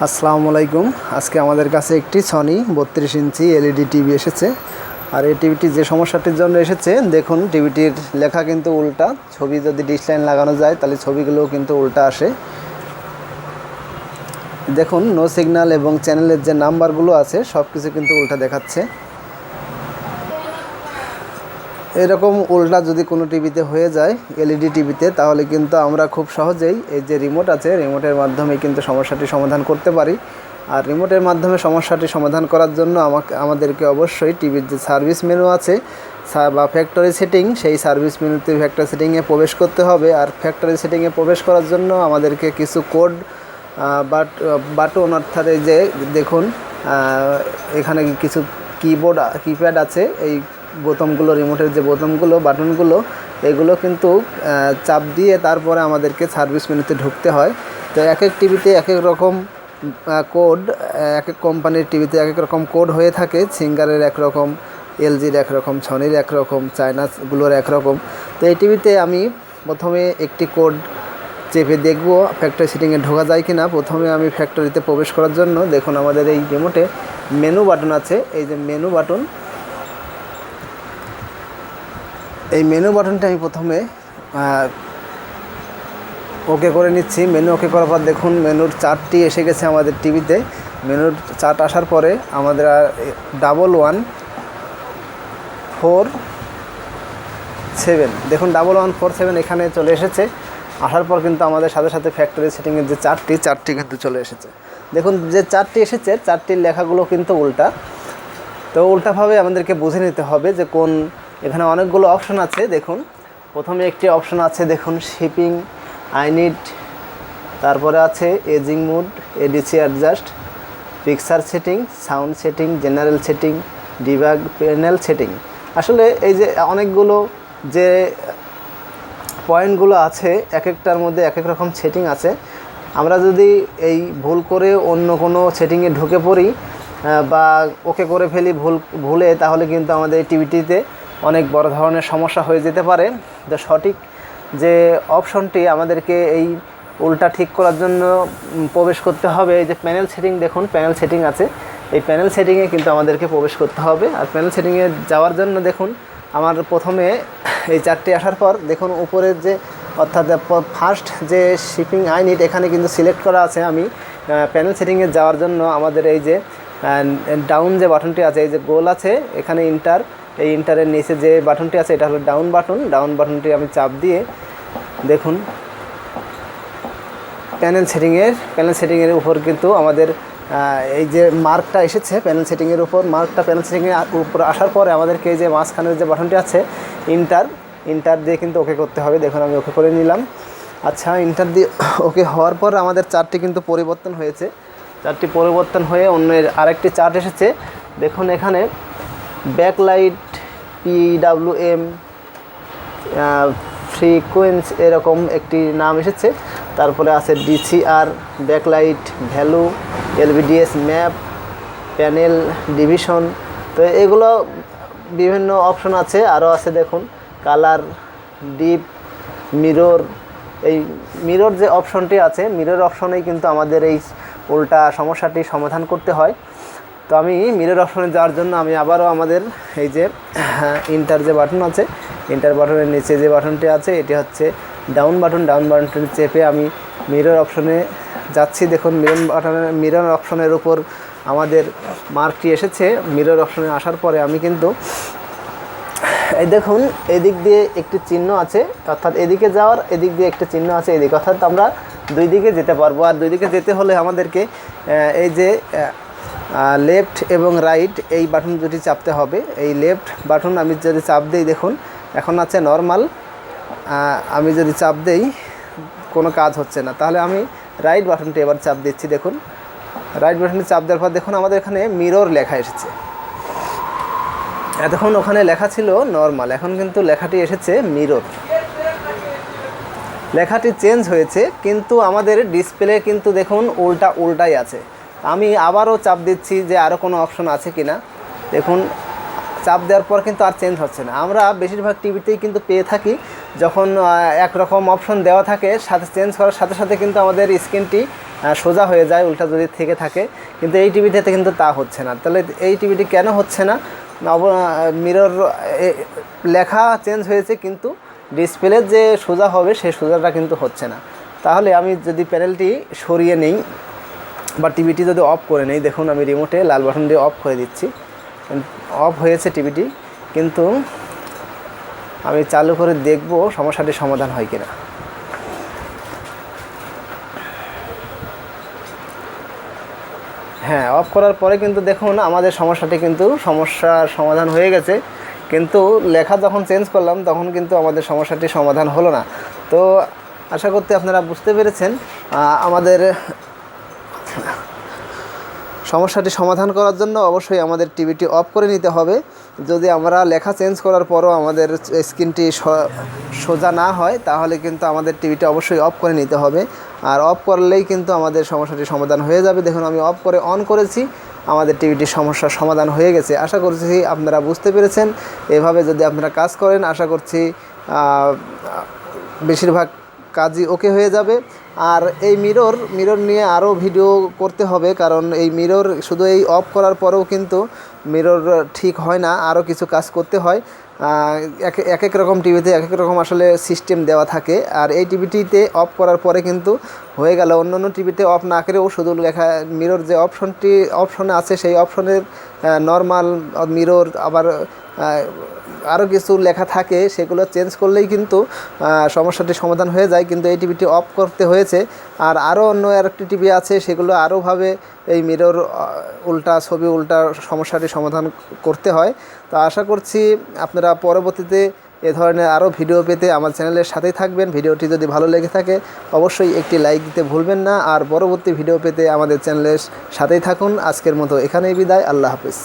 আসসালামু আলাইকুম। আজকে আমাদের কাছে একটি সনি 32 ইঞ্চি এলইডি টিভি এসেছে। আর এই টিভিটি যে সমস্যাটির জন্য এসেছে, দেখুন টিভিটির লেখা কিন্তু উল্টা। ছবি যদি ডিশ লাইন লাগানো যায় তাহলে ছবিগুলোও কিন্তু উল্টা আসে। দেখুন নো সিগন্যাল এবং চ্যানেলের যে নাম্বারগুলো আছে সব কিছু কিন্তু উল্টা দেখাচ্ছে। এরকম উল্টা যদি কোনো টিভিতে হয়ে যায়, এলইডি টিভিতে, তাহলে কিন্তু আমরা খুব সহজেই এই যে রিমোট আছে, রিমোটের মাধ্যমে কিন্তু সমস্যাটি সমাধান করতে পারি। আর রিমোটের মাধ্যমে সমস্যাটি সমাধান করার জন্য আমাদেরকে অবশ্যই টিভির যে সার্ভিস মেনু আছে বা ফ্যাক্টরি সেটিং, সেই সার্ভিস মেনুতে ফ্যাক্টরি সেটিংয়ে প্রবেশ করতে হবে। আর ফ্যাক্টরি সেটিংয়ে প্রবেশ করার জন্য আমাদেরকে কিছু কোড বাটন, অর্থাৎ এই যে দেখুন এখানে কিছু কিপ্যাড আছে, এই বোতামগুলো, রিমোটের যে বোতামগুলো, বাটনগুলো, এগুলো কিন্তু চাপ দিয়ে তারপরে আমাদেরকে সার্ভিস মেনুতে ঢুকতে হয়। তো এক এক টিভিতে এক এক রকম কোড, এক এক কোম্পানির টিভিতে এক এক রকম কোড হয়ে থাকে। সিঙ্গারের একরকম, এলজির একরকম, সনির একরকম, চায়নাগুলোর একরকম। তো এই টিভিতে আমি প্রথমে একটি কোড চেপে দেখব ফ্যাক্টরি সেটিংয়ে ঢোকা যায় কিনা। প্রথমে আমি ফ্যাক্টরিতে প্রবেশ করার জন্য দেখুন আমাদের এই রিমোটে মেনু বাটন আছে, এই যে মেনু বাটন, এই মেনু বাটনটা আমি প্রথমে ওকে করে নিচ্ছি। মেনু ওকে করার পর দেখুন মেনুর চার্টটি এসে গেছে আমাদের টিভিতে। মেনুর চার্ট আসার পরে আমাদের 1147, দেখুন 1147 এখানে চলে এসেছে। আসার পর কিন্তু আমাদের সাথে সাথে ফ্যাক্টরি সেটিংয়ের যে চার্টটি কিন্তু চলে এসেছে। দেখুন যে চার্টটি এসেছে, চার্টটির লেখাগুলো কিন্তু উল্টা। তো উল্টাভাবে আমাদেরকে বুঝে নিতে হবে যে কোন, এখানে অনেকগুলো অপশন আছে। দেখুন প্রথমে একটি অপশন আছে, দেখুন শিপিং, আই নিড, তারপরে আছে aging mode, ADC adjust, picture setting, sound setting, general setting, debug, panel setting. আসলে এই যে অনেকগুলো যে পয়েন্টগুলো আছে, এক একটার মধ্যে এক এক রকম সেটিং আছে। আমরা যদি এই ভুল করে অন্য কোনো সেটিংয়ে ঢুকে পড়ি বা ওকে করে ফেলি ভুলে, তাহলে কিন্তু আমাদের এই টিভিটিতে অনেক বড় ধরনের সমস্যা হয়ে যেতে পারে। তো সঠিক যে অপশনটি আমাদেরকে এই উল্টা ঠিক করার জন্য প্রবেশ করতে হবে, এই যে প্যানেল সেটিং, দেখুন প্যানেল সেটিং আছে, এই প্যানেল সেটিংয়ে কিন্তু আমাদেরকে প্রবেশ করতে হবে। আর প্যানেল সেটিংয়ে যাওয়ার জন্য দেখুন আমার প্রথমে এই চারটি আসার পর দেখুন উপরের যে, অর্থাৎ ফার্স্ট যে শিপিং আই নিড, এখানে কিন্তু সিলেক্ট করা আছে। আমি প্যানেল সেটিংয়ে যাওয়ার জন্য আমাদের এই যে ডাউন যে বাটনটি আছে, এই যে গোল আছে এখানে ইন্টার, এই ইন্টারের নিচে যে বাটনটি আছে এটা হলো ডাউন বাটন। ডাউন বাটনটি আমি চাপ দিয়ে দেখুন প্যানেল সেটিংয়ের উপর কিন্তু আমাদের এই যে মার্কটা এসেছে প্যানেল সেটিংয়ের উপর। প্যানেল সেটিংয়ের উপর আসার পরে আমাদেরকে এই যে মাঝখানের যে বাটনটি আছে ইন্টার দিয়ে কিন্তু ওকে করতে হবে। দেখুন আমি ওকে করে নিলাম। আচ্ছা, ইন্টার দিয়ে ওকে হওয়ার পর আমাদের চার্টটি কিন্তু পরিবর্তন হয়েছে। চার্টটি পরিবর্তন হয়ে অন্যের আরেকটি চার্ট এসেছে। দেখুন এখানে ব্যাকলাইট, PWM, ফ্রিকোয়েন্স, এরকম একটি নাম এসেছে। তারপরে আছে DCR, backlight value, LVDS map, panel division. তো এগুলো বিভিন্ন অপশন আছে। আরও আছে দেখুন কালার, ডিপ, মিরর। এই মিরর যে অপশনটি আছে, মিরর অপশনেই কিন্তু আমাদের এই উল্টা সমস্যাটি সমাধান করতে হয়। তো আমি মিরর অপশনে যাওয়ার জন্য আমি আবারও আমাদের এই যে ইন্টার যে বাটন আছে, ইন্টার বাটনের নিচে যে বাটনটি আছে এটি হচ্ছে ডাউন বাটনটি চেপে আমি মিরর অপশনে যাচ্ছি। দেখুন মিরর অপশনের উপর আমাদের মার্কটি এসেছে। মিরর অপশনে আসার পরে আমি কিন্তু এই দেখুন এদিক দিয়ে একটি চিহ্ন আছে, অর্থাৎ এদিকে যাওয়ার এদিক দিয়ে একটা চিহ্ন আছে এদিকে, অর্থাৎ আমরা দুই দিকে যেতে পারবো। আর দুই দিকে যেতে হলে আমাদেরকে এই যে লেফট এবং রাইট এই বাটন দুটি চাপতে হবে। এই লেফট বাটন আমি যদি চাপ দিই, দেখুন এখন আছে নর্মাল, আমি যদি চাপ দেই কোনো কাজ হচ্ছে না। তাহলে আমি রাইট বাটনটি এবার চাপ দিচ্ছি। দেখুন রাইট বাটনটি চাপ দেওয়ার পর দেখুন আমাদের এখানে মিরর লেখা এসেছে। এতক্ষণ ওখানে লেখা ছিল নর্মাল, এখন কিন্তু লেখাটি এসেছে মিরর। লেখাটি চেঞ্জ হয়েছে, কিন্তু আমাদের ডিসপ্লে কিন্তু দেখুন উল্টাই আছে। আমি আবারও চাপ দিচ্ছি যে আরও কোনো অপশন আছে কিনা। দেখুন চাপ দেওয়ার পর কিন্তু আর চেঞ্জ হচ্ছে না। আমরা বেশিরভাগ টিভিতেই কিন্তু পেয়ে থাকি যখন একরকম অপশন দেওয়া থাকে, সাথে চেঞ্জ করার সাথে সাথে কিন্তু আমাদের স্ক্রিনটি সোজা হয়ে যায়, উল্টা যদি থেকে থাকে। কিন্তু এই টিভিটাতে কিন্তু তা হচ্ছে না। তাহলে এই টিভিটি কেন হচ্ছে না? মিরর লেখা চেঞ্জ হয়েছে কিন্তু ডিসপ্লে যে সোজা হবে সেই সোজাটা কিন্তু হচ্ছে না। তাহলে আমি যদি প্যানেলটি সরিয়ে নেই বা টিভিটি যদি অফ করে নেই, দেখুন আমি রিমোটে লাল বাটন দিয়ে অফ করে দিচ্ছি, অফ হয়েছে টিভিটি। কিন্তু আমি চালু করে দেখব সমস্যাটি সমাধান হয় কিনা। হ্যাঁ, অফ করার পরে কিন্তু দেখুন আমাদের সমস্যার সমাধান হয়ে গেছে। কিন্তু লেখা যখন চেঞ্জ করলাম তখন কিন্তু আমাদের সমস্যাটি সমাধান হলো না। তো আশা করতে আপনারা বুঝতে পেরেছেন। আমাদের সমস্যাটি সমাধান করার জন্য অবশ্যই আমাদের টিভিটি অফ করে নিতে হবে। যদি আমরা লেখা চেঞ্জ করার পরও আমাদের স্ক্রিনটি সোজা না হয় তাহলে কিন্তু আমাদের টিভিটি অবশ্যই অফ করে নিতে হবে। আর অফ করলেই কিন্তু আমাদের সমস্যাটি সমাধান হয়ে যাবে। দেখুন আমি অফ করে অন করেছি, আমাদের টিভিটির সমস্যার সমাধান হয়ে গেছে। আশা করছি আপনারা বুঝতে পেরেছেন। এভাবে যদি আপনারা কাজ করেন আশা করছি বেশিরভাগ কাজই ওকে হয়ে যাবে। আর এই মিরর নিয়ে আরও ভিডিও করতে হবে, কারণ এই মিরর শুধু এই অফ করার পরেও কিন্তু মিরর ঠিক হয় না, আরও কিছু কাজ করতে হয়। এক এক রকম টিভিতে এক এক রকম আসলে সিস্টেম দেওয়া থাকে। আর এই টিভিটিতে অফ করার পরে কিন্তু হয়ে গেল। অন্য টিভিতে অফ না করেও শুধু লেখা মিরর যে অপশনে আছে সেই অপশনের নর্মাল মিরর আবার আরও কিছু লেখা থাকে, সেগুলো চেঞ্জ করলেই কিন্তু সমস্যাটি সমাধান হয়ে যায়। কিন্তু এই টিভিটি অফ করতে হয়েছে। আর আরও অন্য আরেকটি টিভি আছে, সেগুলো আরোভাবে এই মিরর উল্টা ছবি উল্টা সমস্যাটি সমাধান করতে হয়। তো আশা করছি আপনারা পরবর্তীতে এ ধরনের আরও ভিডিও পেতে আমার চ্যানেলের সাথেই থাকবেন। ভিডিওটি যদি ভালো লেগে থাকে অবশ্যই একটি লাইক দিতে ভুলবেন না। আর পরবর্তী ভিডিও পেতে আমাদের চ্যানেলের সাথেই থাকুন। আজকের মতো এখানেই বিদায়। আল্লাহ হাফেজ।